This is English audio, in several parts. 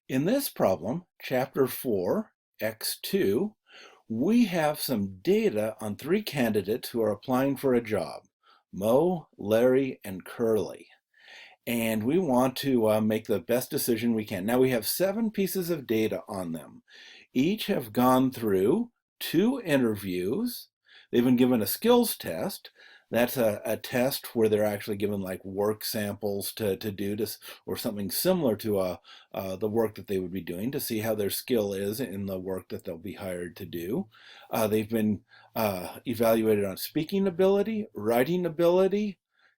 In this problem, Chapter 4, X2, we have some data on three candidates who are applying for a job, Mo, Larry, and Curly. And we want to make the best decision we can. Now we have 7 pieces of data on them. Each have gone through 2 interviews. They've been given a skills test. That's a test where they're actually given like work samples to do this, or something similar to the work that they would be doing to see how their skill is in the work that they'll be hired to do. They've been evaluated on speaking ability, writing ability,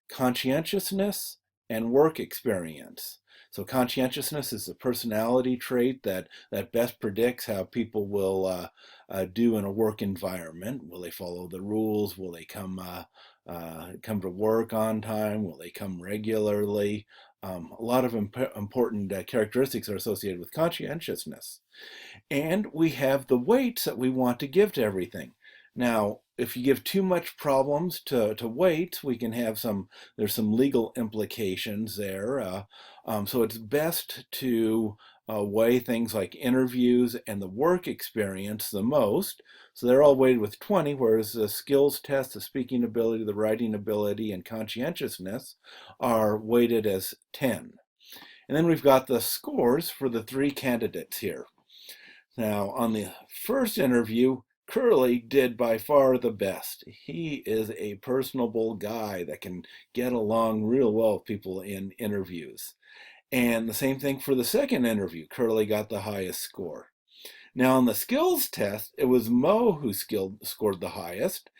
conscientiousness, and work experience. So conscientiousness is a personality trait that best predicts how people will do in a work environment. Will they follow the rules? Will they come to work on time? Will they come regularly? A lot of important characteristics are associated with conscientiousness. And we have the weights that we want to give to everything. Now, if you give too much problems to weights, we can have there's some legal implications there. So it's best to weigh things like interviews and the work experience the most. So they're all weighted with 20, whereas the skills test, the speaking ability, the writing ability, and conscientiousness are weighted as 10. And then we've got the scores for the 3 candidates here. Now, on the first interview, Curly did by far the best. He is a personable guy that can get along real well with people in interviews. And the same thing for the second interview. Curly got the highest score. Now, on the skills test, it was Mo who scored the highest.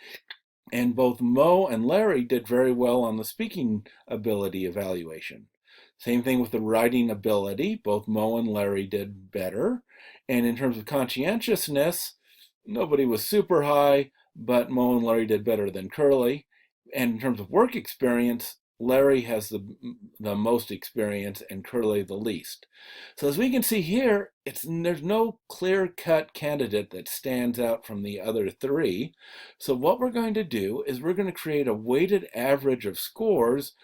And both Mo and Larry did very well on the speaking ability evaluation. Same thing with the writing ability. Both Mo and Larry did better. And in terms of conscientiousness, nobody was super high, but Mo and Larry did better than Curly. And in terms of work experience, Larry has the most experience and Curly the least. So as we can see here, there's no clear-cut candidate that stands out from the other 3. So what we're going to do is we're going to create a weighted average of scores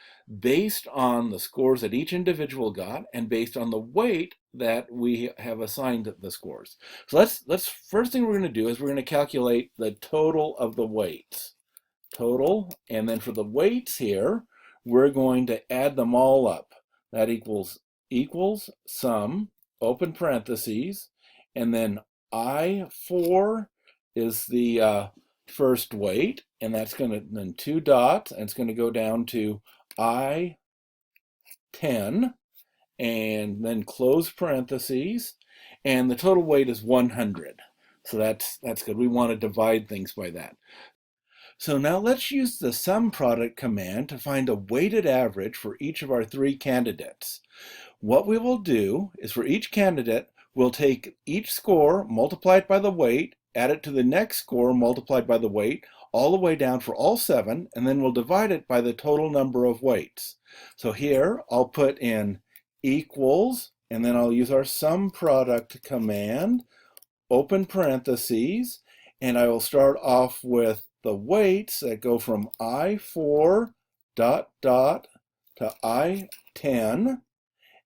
based on the scores that each individual got and based on the weight that we have assigned the scores. So let's first thing we're going to do is we're going to calculate the total of the weights. Total, and then for the weights here, we're going to add them all up. That equals sum, open parentheses, and then I4 is the first weight, and that's going to, then 2 dots, and it's going to go down to I10, and then close parentheses, and the total weight is 100. So that's good. We want to divide things by that. So now let's use the sum product command to find a weighted average for each of our 3 candidates. What we will do is for each candidate, we'll take each score, multiply it by the weight, add it to the next score, multiplied by the weight, all the way down for all 7, and then we'll divide it by the total number of weights. So here I'll put in equals, and then I'll use our sum product command, open parentheses, and I will start off with the weights that go from I4 dot dot to I10,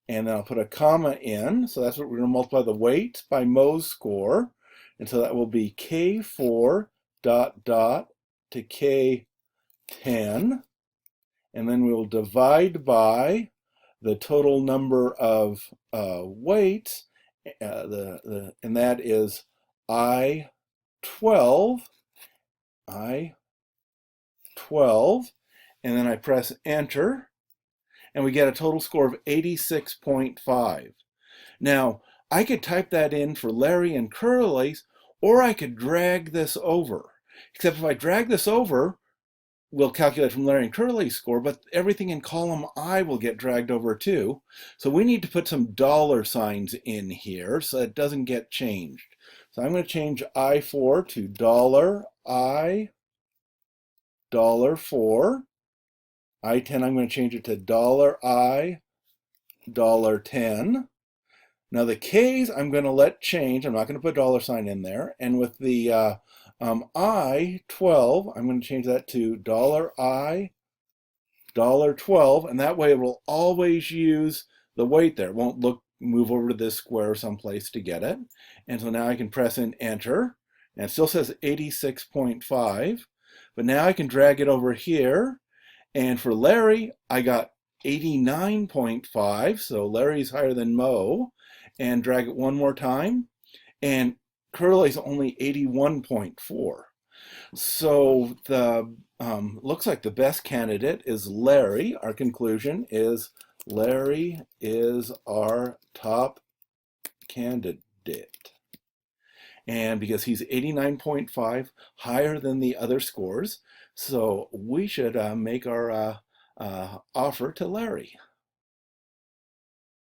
and then I'll put a comma in, so that's what we're going to multiply the weights by Mo's score, and so that will be K4 dot dot to K10, and then we'll divide by the total number of weights, and that is I12, and then I press enter, and we get a total score of 86.5. Now, I could type that in for Larry and Curly's, or I could drag this over. Except if I drag this over, we'll calculate from Larry and Curly's score, but everything in column I will get dragged over too. So we need to put some dollar signs in here so it doesn't get changed. So I'm going to change I4 to $I, $4. I10, I'm going to change it to $I, $10. Now the K's I'm going to let change. I'm not going to put dollar sign in there. And with the I12, I'm going to change that to $I, $12. And that way it will always use the weight there. It won't look move over to this square someplace to get it. And so now I can press in enter, and it still says 86.5, but now I can drag it over here. And for Larry, I got 89.5, so Larry's higher than Mo, and drag it one more time, and Curly's only 81.4. So the looks like the best candidate is Larry. Our conclusion is Larry is our top candidate. And because he's 89.5, higher than the other scores, so we should make our offer to Larry.